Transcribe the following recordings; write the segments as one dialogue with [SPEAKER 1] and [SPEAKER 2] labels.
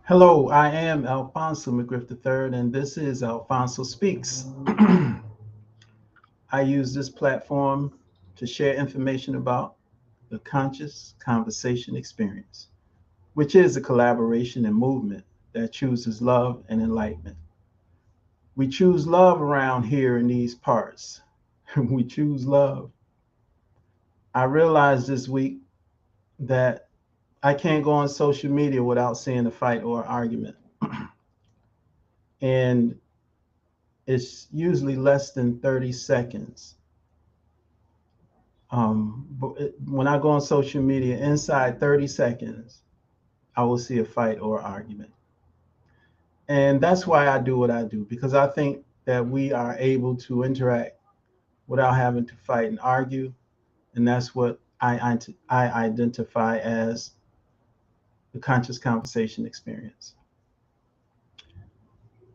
[SPEAKER 1] Hello, I am Alphonso McGriff III, and this is Alphonso Speaks. I use this platform to share information about the conscious conversation experience, which is a collaboration and movement that chooses love and enlightenment. We choose love around here in these parts. We choose love. I realized this week that I can't go on social media without seeing a fight or argument. And it's usually less than 30 seconds. When I go on social media, inside 30 seconds, I will see a fight or argument. And that's why I do what I do, because I think that we are able to interact without having to fight and argue. And that's what I identify as the conscious conversation experience.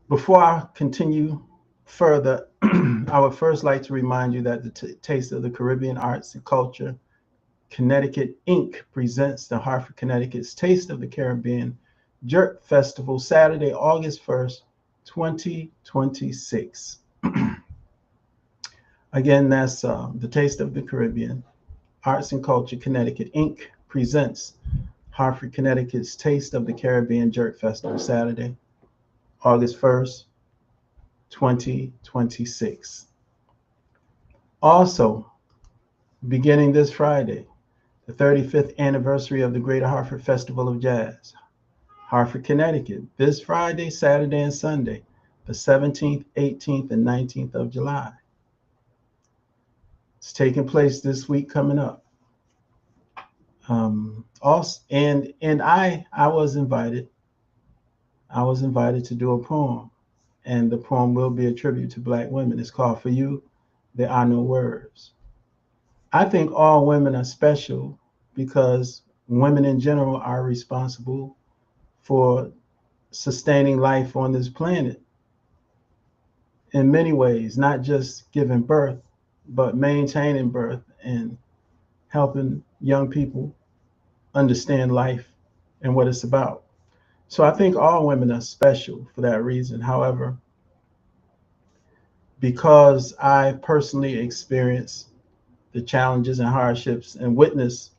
[SPEAKER 1] Before I continue further, I would first like to remind you that the Taste of the Caribbean Arts and Culture Connecticut Inc. presents the Hartford, Connecticut's Taste of the Caribbean Jerk Festival, Saturday, August 1st, 2026. Again, that's the Taste of the Caribbean Arts and Culture Connecticut Inc. presents Hartford, Connecticut's Taste of the Caribbean Jerk Festival, Saturday, August 1st, 2026. Also, beginning this Friday, the 35th anniversary of the Greater Hartford Festival of Jazz, Hartford, Connecticut, this Friday, Saturday, and Sunday, the 17th, 18th, and 19th of July. It's taking place this week coming up. Also, and I was invited. I was invited to do a poem, and the poem will be a tribute to Black women. It's called "For You, There Are No Words." I think all women are special because women in general are responsible for sustaining life on this planet in many ways, not just giving birth, but maintaining birth and helping young people understand life and what it's about. So I think all women are special for that reason. However, because I personally experienced the challenges and hardships and witnessed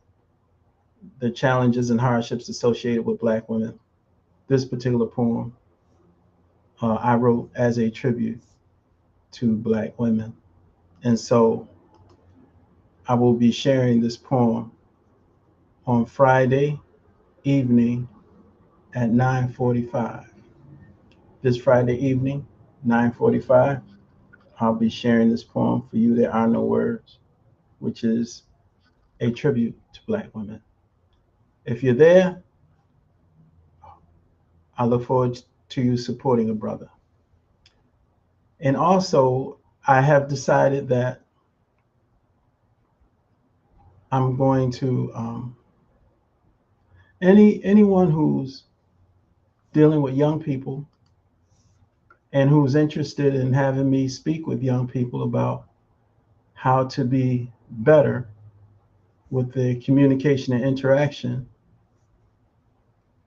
[SPEAKER 1] the challenges and hardships associated with Black women, this particular poem I wrote as a tribute to Black women. And so I will be sharing this poem on Friday evening at 9:45. This Friday evening, 9:45, I'll be sharing this poem, "For You There Are No Words," which is a tribute to Black women. If you're there, I look forward to you supporting a brother. And also, I have decided that I'm going to anyone who's dealing with young people and who's interested in having me speak with young people about how to be better with the communication and interaction,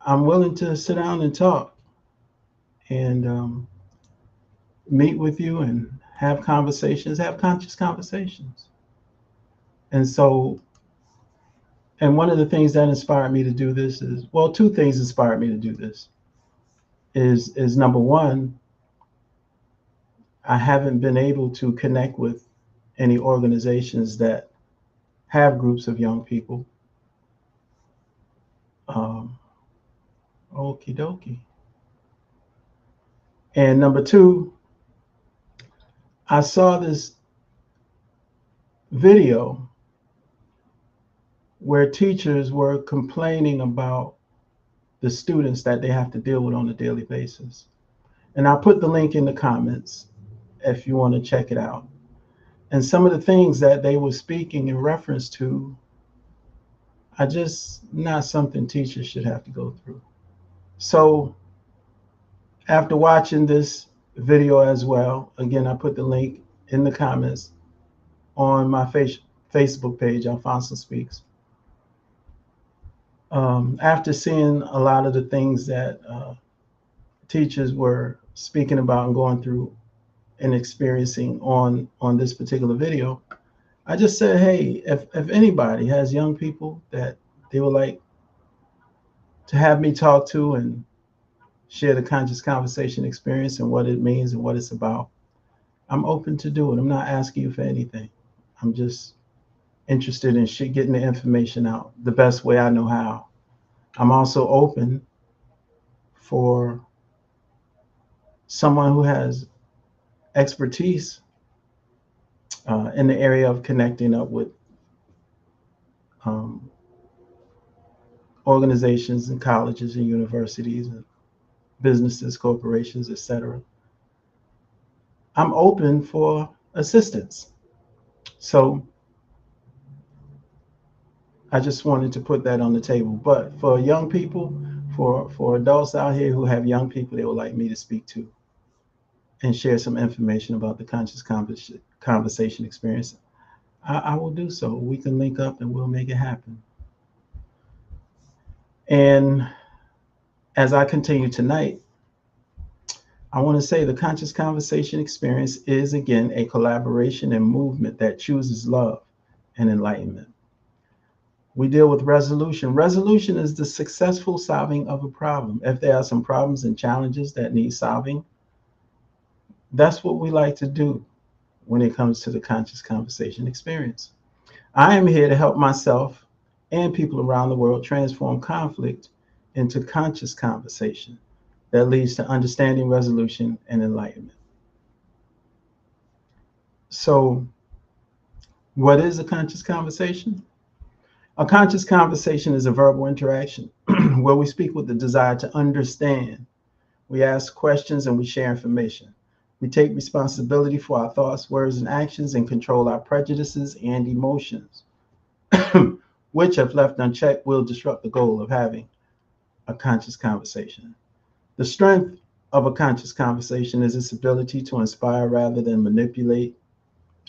[SPEAKER 1] I'm willing to sit down and talk and meet with you and have conversations, have conscious conversations. And so, and one of the things that inspired me to do this is, well, two things inspired me to do this. Is number one, I haven't been able to connect with any organizations that have groups of young people. Um, Okie dokie. And number two, I saw this video where teachers were complaining about the students that they have to deal with on a daily basis. And I'll put the link in the comments if you want to check it out. And some of the things that they were speaking in reference to are just not something teachers should have to go through. So after watching this video as well, again, I put the link in the comments on my Facebook page, Alphonso Speaks. After seeing a lot of the things that teachers were speaking about and going through and experiencing on this particular video, I just said, hey, if anybody has young people that they would like to have me talk to and share the conscious conversation experience and what it means and what it's about, I'm open to do it. I'm not asking you for anything. I'm just interested in getting the information out the best way I know how. I'm also open for someone who has expertise in the area of connecting up with um, organizations and colleges and universities and businesses, corporations, etc. I'm open for assistance. So I just wanted to put that on the table. But for young people, for adults out here who have young people they would like me to speak to and share some information about the conscious conversation experience, I will do so. We can link up and we'll make it happen. And as I continue tonight, I want to say the conscious conversation experience is again a collaboration and movement that chooses love and enlightenment. We deal with resolution. Resolution is the successful solving of a problem. If there are some problems and challenges that need solving, that's what we like to do when it comes to the conscious conversation experience. I am here to help myself and people around the world transform conflict into conscious conversation that leads to understanding, resolution, and enlightenment. So, what is a conscious conversation? A conscious conversation is a verbal interaction where we speak with the desire to understand. We ask questions and we share information. We take responsibility for our thoughts, words, and actions and control our prejudices and emotions, which, if left unchecked, will disrupt the goal of having a conscious conversation. The strength of a conscious conversation is its ability to inspire rather than manipulate.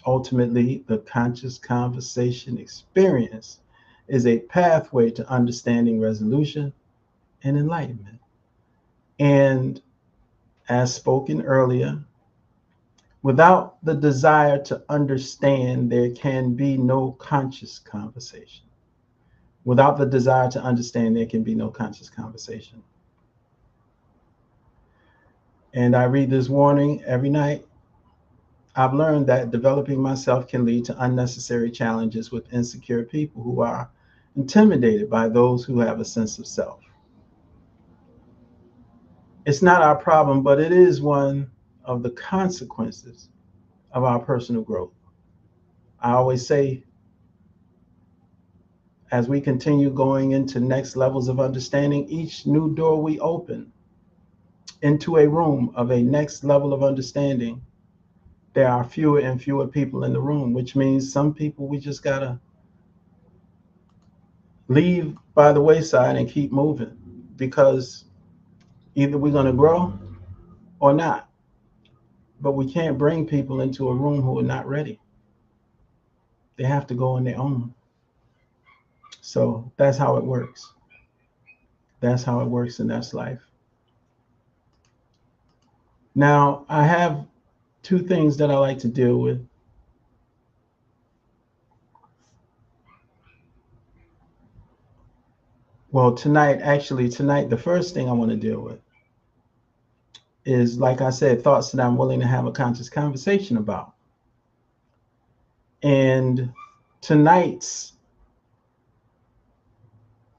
[SPEAKER 1] Ultimately, the conscious conversation experience is a pathway to understanding, resolution, and enlightenment. And as spoken earlier, without the desire to understand, there can be no conscious conversation. Without the desire to understand, there can be no conscious conversation. And I read this warning every night. I've learned that developing myself can lead to unnecessary challenges with insecure people who are intimidated by those who have a sense of self. It's not our problem, but it is one of the consequences of our personal growth. I always say, as we continue going into next levels of understanding, each new door we open into a room of a next level of understanding, there are fewer and fewer people in the room, which means some people we just gotta leave by the wayside and keep moving, because either we're going to grow or not. But we can't bring people into a room who are not ready. They have to go on their own. So that's how it works. That's how it works, and that's life. Now, I have two things that I like to deal with. Well, tonight, the first thing I want to deal with is, like I said, thoughts that I'm willing to have a conscious conversation about. And tonight's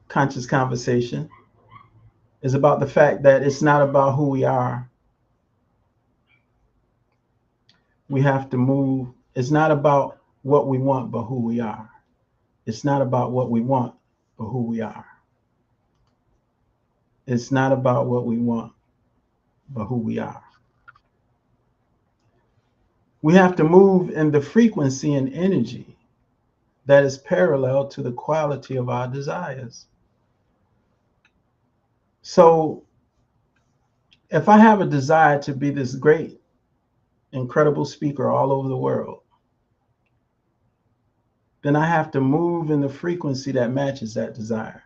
[SPEAKER 1] conscious conversation is about the fact that it's not about who we are. We have to move. It's not about what we want, but who we are. It's not about what we want, but who we are. It's not about what we want, but who we are. We have to move in the frequency and energy that is parallel to the quality of our desires. So if I have a desire to be this great, incredible speaker all over the world, then I have to move in the frequency that matches that desire.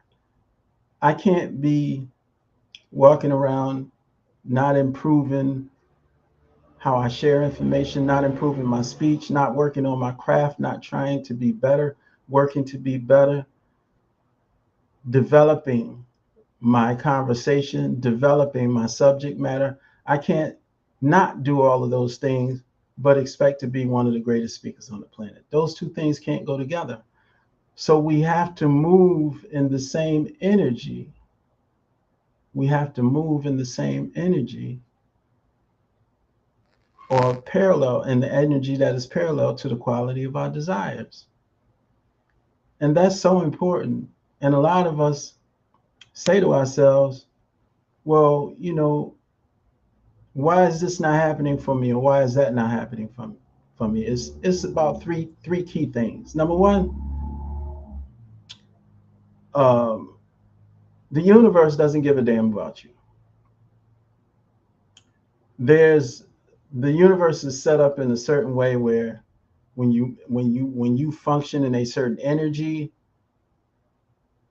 [SPEAKER 1] I can't be walking around not improving how I share information, not improving my speech, not working on my craft, not trying to be better, working to be better, developing my conversation, developing my subject matter. I can't not do all of those things, but expect to be one of the greatest speakers on the planet. Those two things can't go together. So we have to move in the same energy. We have to move in the same energy or parallel in the energy that is parallel to the quality of our desires. And that's so important. And a lot of us say to ourselves, well, why is this not happening for me, or why is that not happening for me? It's about three key things. Number one, um, the universe doesn't give a damn about you. There's the universe is set up in a certain way where when you function in a certain energy,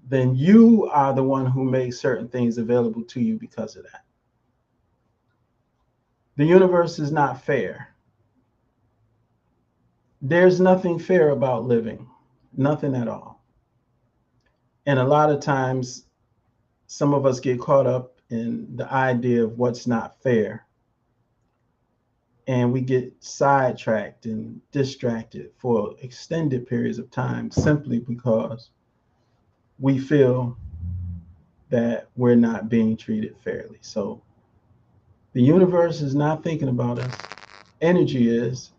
[SPEAKER 1] then you are the one who makes certain things available to you because of that. The universe is not fair. There's nothing fair about living, nothing at all. And a lot of times, some of us get caught up in the idea of what's not fair. And we get sidetracked and distracted for extended periods of time simply because we feel that we're not being treated fairly. So the universe is not thinking about us. Energy is,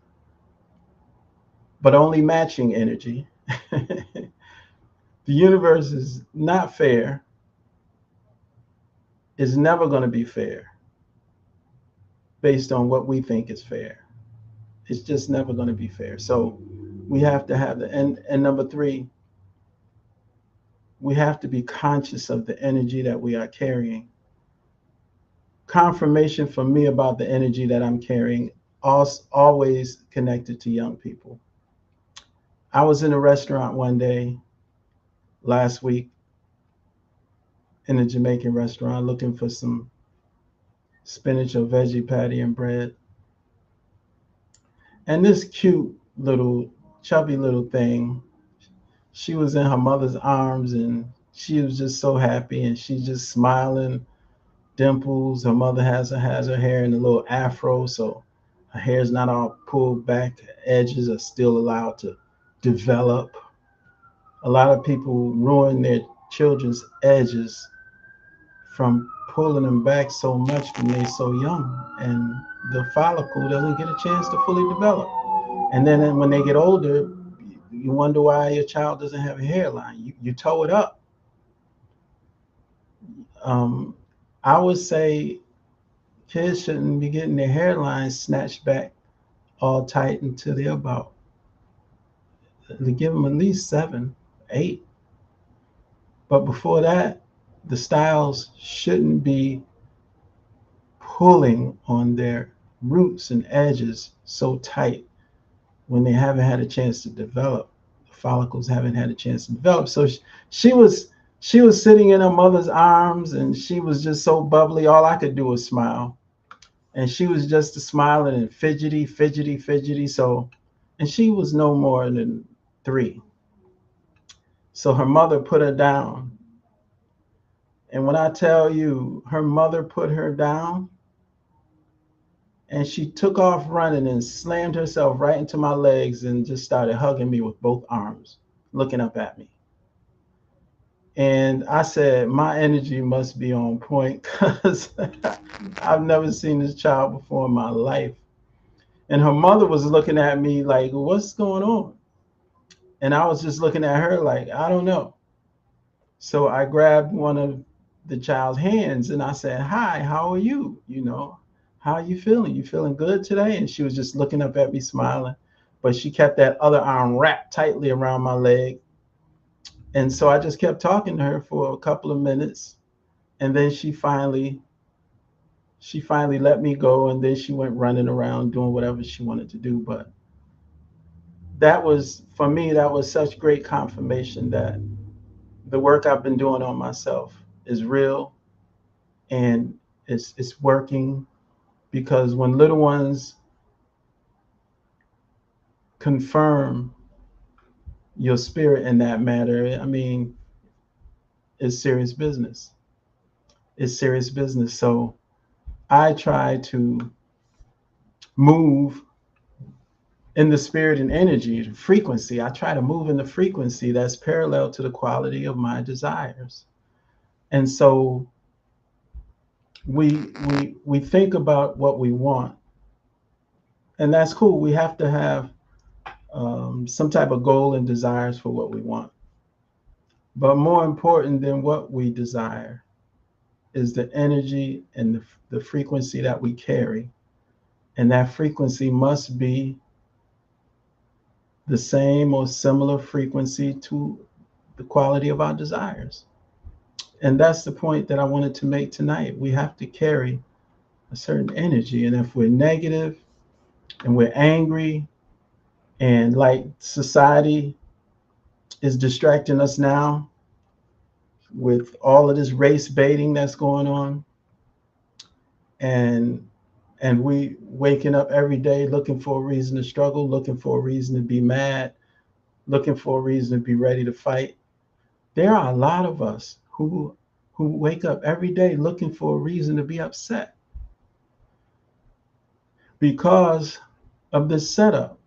[SPEAKER 1] but only matching energy. The universe is not fair, is never going to be fair based on what we think is fair. It's just never going to be fair. So we have to have and number three, we have to be conscious of the energy that we are carrying. Confirmation for me about the energy that I'm carrying, always connected to young people. I was in a restaurant one day last week, in a Jamaican restaurant, looking for some spinach or veggie patty and bread. And this cute little, chubby little thing, she was in her mother's arms and she was just so happy and she's just smiling, dimples. Her mother has her hair in a little afro, so her hair's not all pulled back. Edges are still allowed to develop. A lot of people ruin their children's edges from pulling them back so much when they're so young, and the follicle doesn't get a chance to fully develop. And then when they get older, you wonder why your child doesn't have a hairline. You toe it up. Um, I would say kids shouldn't be getting their hairlines snatched back all tight until they're about, to give them at least 7, 8. But before that, the styles shouldn't be pulling on their roots and edges so tight when they haven't had a chance to develop. The follicles haven't had a chance to develop. So she was she was sitting in her mother's arms and she was just so bubbly. All I could do was smile. And she was just smiling and fidgety, fidgety, fidgety. So, and she was no more than 3. So her mother put her down. And when I tell you, her mother put her down, and she took off running and slammed herself right into my legs and just started hugging me with both arms, looking up at me. And I said, my energy must be on point because I've never seen this child before in my life. And her mother was looking at me like, what's going on? And I was just looking at her like, I don't know. So I grabbed one of the child's hands and I said, hi, how are you? How are you feeling? You feeling good today? And she was just looking up at me smiling, but she kept that other arm wrapped tightly around my leg. And so I just kept talking to her for a couple of minutes. And then she finally let me go. And then she went running around doing whatever she wanted to do. But that was, for me, that was such great confirmation that the work I've been doing on myself is real, and it's working, because when little ones confirm your spirit in that matter, I mean, it's serious business. It's serious business. So I try to move in the spirit and energy, the frequency. I try to move in the frequency that's parallel to the quality of my desires. And so we think about what we want, and that's cool. We have to have some type of goal and desires for what we want. But more important than what we desire is the energy and the frequency that we carry. And that frequency must be the same or similar frequency to the quality of our desires. And that's the point that I wanted to make tonight. We have to carry a certain energy. And if we're negative and we're angry, and like society is distracting us now with all of this race baiting that's going on, and we waking up every day looking for a reason to struggle, looking for a reason to be mad, looking for a reason to be ready to fight. There are a lot of us who wake up every day looking for a reason to be upset because of this setup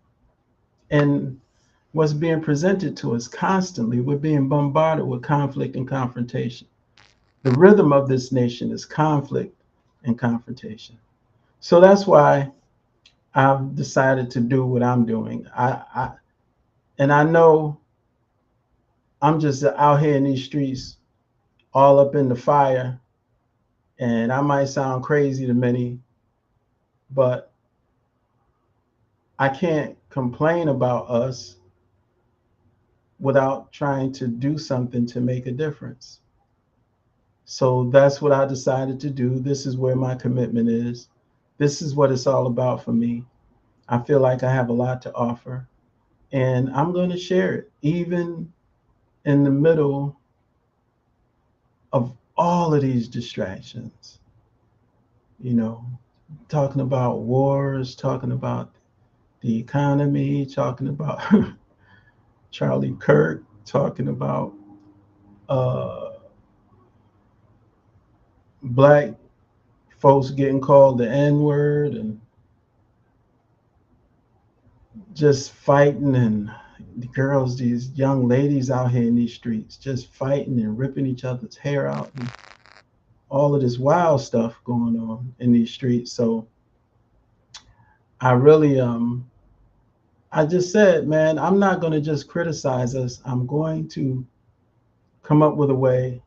[SPEAKER 1] and what's being presented to us constantly. We're being bombarded with conflict and confrontation. The rhythm of this nation is conflict and confrontation. So that's why I've decided to do what I'm doing. And I know I'm just out here in these streets, all up in the fire, and I might sound crazy to many, but I can't complain about us without trying to do something to make a difference. So that's what I decided to do. This is where my commitment is. This is what it's all about for me. I feel like I have a lot to offer, and I'm going to share it, even in the middle of all of these distractions. You know, talking about wars, talking about the economy, talking about Charlie Kirk, talking about uh, black folks getting called the N word, and just fighting, and the girls, these young ladies out here in these streets, just fighting and ripping each other's hair out, and all of this wild stuff going on in these streets. So I really, I just said, man, I'm not going to just criticize us. I'm going to come up with a way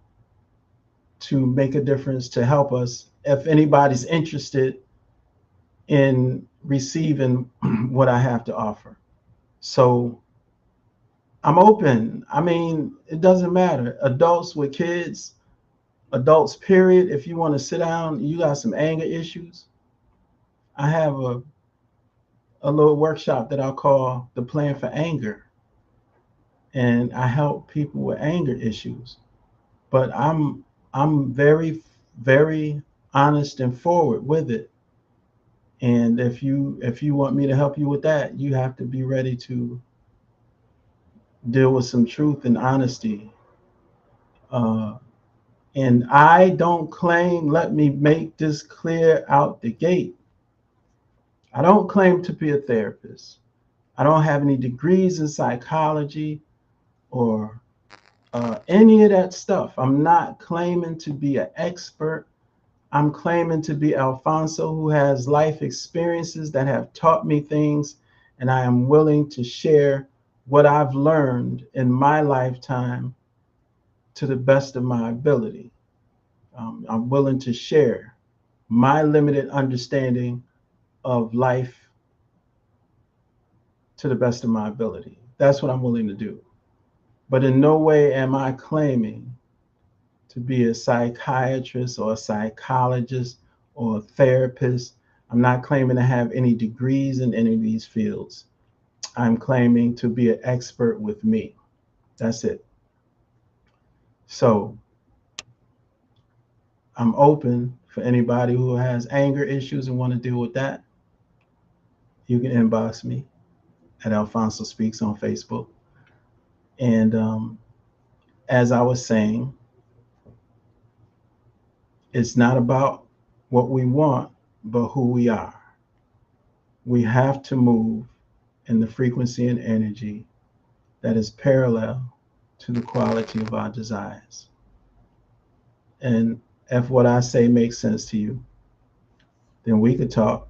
[SPEAKER 1] to make a difference, to help us. If anybody's interested in receiving what I have to offer. So I'm open. I mean, it doesn't matter. Adults with kids, adults, period. If you want to sit down, you got some anger issues. I have a little workshop that I'll call the Plan for Anger. And I help people with anger issues. But I'm very, very honest and forward with it. And if you want me to help you with that, you have to be ready to deal with some truth and honesty. Uh, and I don't claim, let me make this clear out the gate. I don't claim to be a therapist. I don't have any degrees in psychology or any of that stuff. I'm not claiming to be an expert. I'm claiming to be Alphonso, who has life experiences that have taught me things, and I am willing to share what I've learned in my lifetime to the best of my ability. I'm willing to share my limited understanding of life to the best of my ability. That's what I'm willing to do. But in no way am I claiming to be a psychiatrist or a psychologist or a therapist. I'm not claiming to have any degrees in any of these fields. I'm claiming to be an expert with me. That's it. So I'm open for anybody who has anger issues and want to deal with that. You can inbox me at Alphonso Speaks on Facebook. And as I was saying, it's not about what we want, but who we are. We have to move in the frequency and energy that is parallel to the quality of our desires. And if what I say makes sense to you, then we could talk,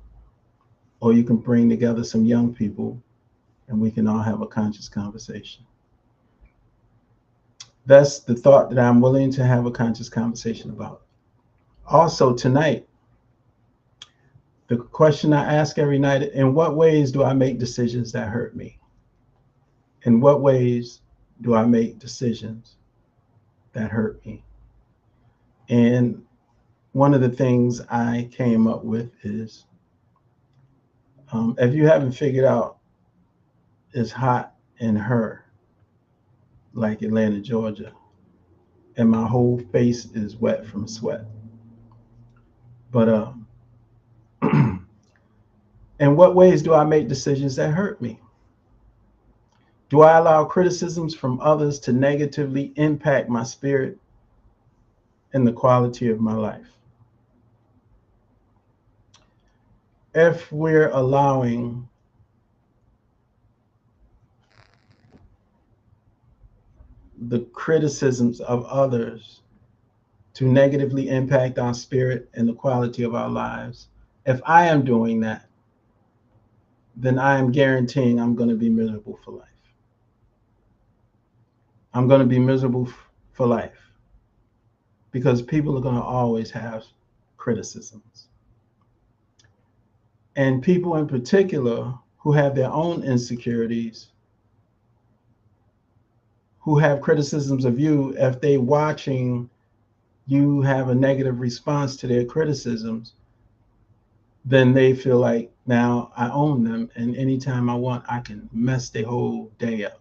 [SPEAKER 1] or you can bring together some young people and we can all have a conscious conversation. That's the thought that I'm willing to have a conscious conversation about. Also, tonight, the question I ask every night: in what ways do I make decisions that hurt me? In what ways do I make decisions that hurt me? And one of the things I came up with is, if you haven't figured out, it's hot in her, like Atlanta, Georgia, and my whole face is wet from sweat. But in what ways do I make decisions that hurt me? Do I allow criticisms from others to negatively impact my spirit and the quality of my life? If we're allowing the criticisms of others to negatively impact our spirit and the quality of our lives, if I am doing that, then I am guaranteeing I'm going to be miserable for life. I'm going to be miserable for life because people are going to always have criticisms. And people in particular who have their own insecurities, who have criticisms of you, if they watching you have a negative response to their criticisms, then they feel like now I own them, and anytime I want, I can mess their whole day up.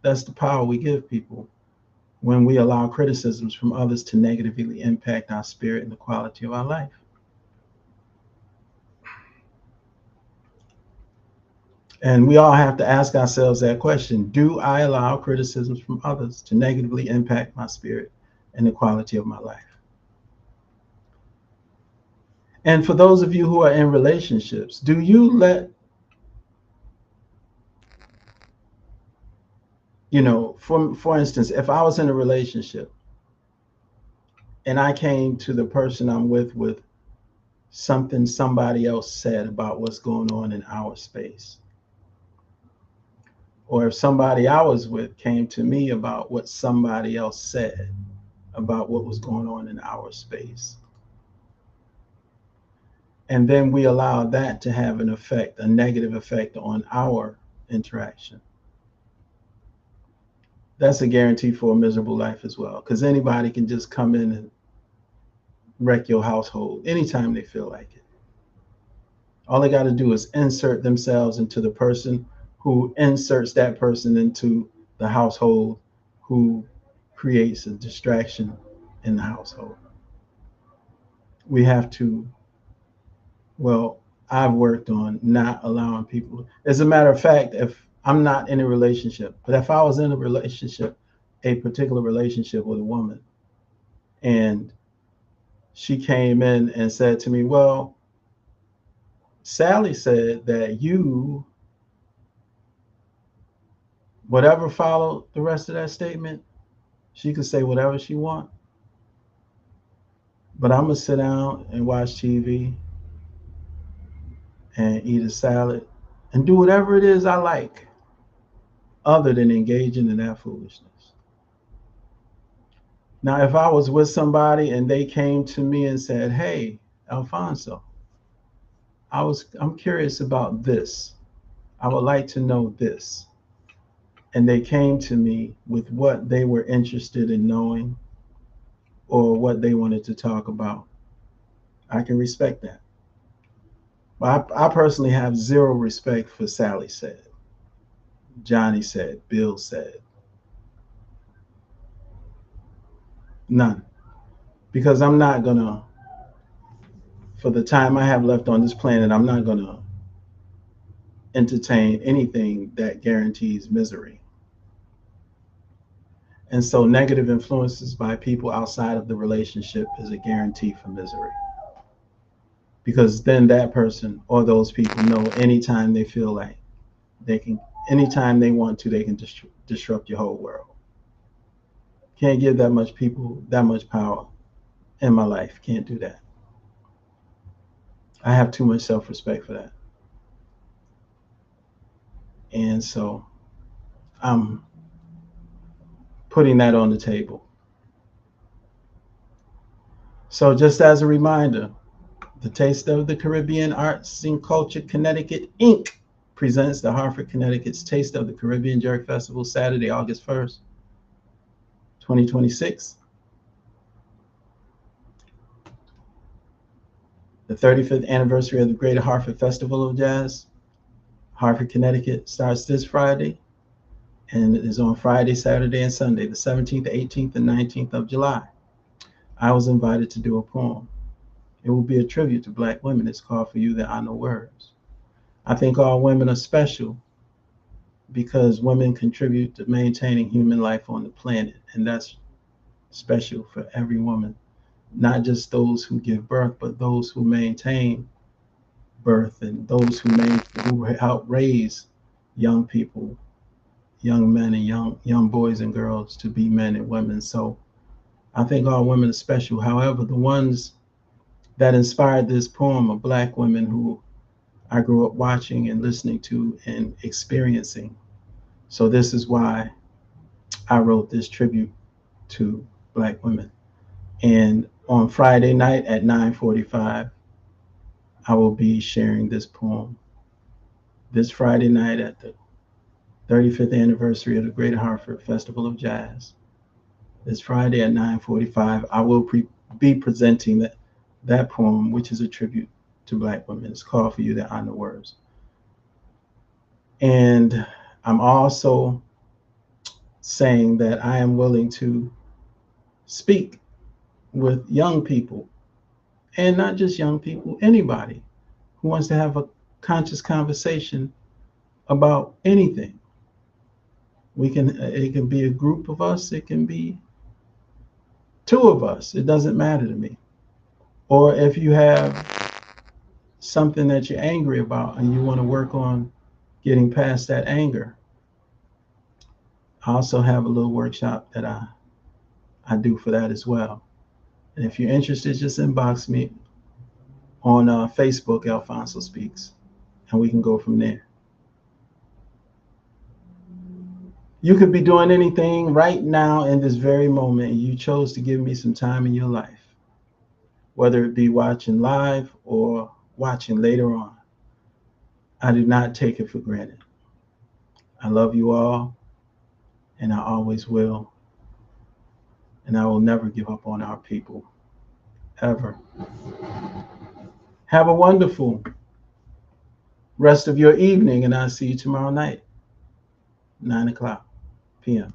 [SPEAKER 1] That's the power we give people when we allow criticisms from others to negatively impact our spirit and the quality of our life. And we all have to ask ourselves that question: do I allow criticisms from others to negatively impact my spirit and the quality of my life? And for those of you who are in relationships, do you let, for instance, if I was in a relationship and I came to the person I'm with something somebody else said about what's going on in our space, or if somebody I was with came to me about what somebody else said about what was going on in our space, and then we allow that to have an effect, a negative effect on our interaction, that's a guarantee for a miserable life as well, because anybody can just come in and wreck your household anytime they feel like it. All they got to do is insert themselves into the person who inserts that person into the household, who creates a distraction in the household. We have to, well, I've worked on not allowing people. As a matter of fact, if I'm not in a relationship, but if I was in a relationship, a particular relationship with a woman, and she came in and said to me, well, Sally said that you, whatever followed the rest of that statement, she could say whatever she want, but I'm gonna sit down and watch TV and eat a salad and do whatever it is I like other than engaging in that foolishness. Now, if I was with somebody and they came to me and said, hey, Alfonso, I'm curious about this. I would like to know this. And they came to me with what they were interested in knowing or what they wanted to talk about, I can respect that. But I personally have zero respect for Sally said, Johnny said, Bill said. None. Because I'm not gonna, for the time I have left on this planet, I'm not gonna entertain anything that guarantees misery. And so negative influences by people outside of the relationship is a guarantee for misery. Because then that person or those people know anytime they feel like they can, anytime they want to, they can disrupt your whole world. Can't give that much people that much power in my life. Can't do that. I have too much self-respect for that. And so I'm putting that on the table. So just as a reminder, the Taste of the Caribbean Arts and Culture Connecticut Inc. presents the Hartford, Connecticut's Taste of the Caribbean Jerk Festival, Saturday, August 1st, 2026. The 35th anniversary of the Greater Hartford Festival of Jazz, Hartford, Connecticut, starts this Friday, and it is on Friday, Saturday, and Sunday, the 17th, 18th, and 19th of July. I was invited to do a poem. It will be a tribute to Black women. It's called For You There Are No Words. I think all women are special because women contribute to maintaining human life on the planet, and that's special for every woman, not just those who give birth, but those who maintain birth and those who help raise young people, young men and young boys and girls to be men and women. So I think all women are special. However, the ones that inspired this poem are Black women who I grew up watching and listening to and experiencing. So this is why I wrote this tribute to Black women. And on Friday night at 9:45, I will be sharing this poem. This Friday night at the 35th anniversary of the Greater Hartford Festival of Jazz. This Friday at 9:45, I will be presenting that poem, which is a tribute to Black women. It's called For You There Are No Words. And I'm also saying that I am willing to speak with young people, and not just young people, anybody who wants to have a conscious conversation about anything. It can be a group of us, it can be two of us, it doesn't matter to me. Or if you have something that you're angry about and you want to work on getting past that anger, I also have a little workshop that I do for that as well. And if you're interested, just inbox me on Facebook, Alphonso Speaks, and we can go from there. You could be doing anything right now in this very moment, and you chose to give me some time in your life, whether it be watching live or watching later on. I do not take it for granted. I love you all, and I always will. And I will never give up on our people, ever. Have a wonderful rest of your evening, and I'll see you tomorrow night, 9 o'clock p.m.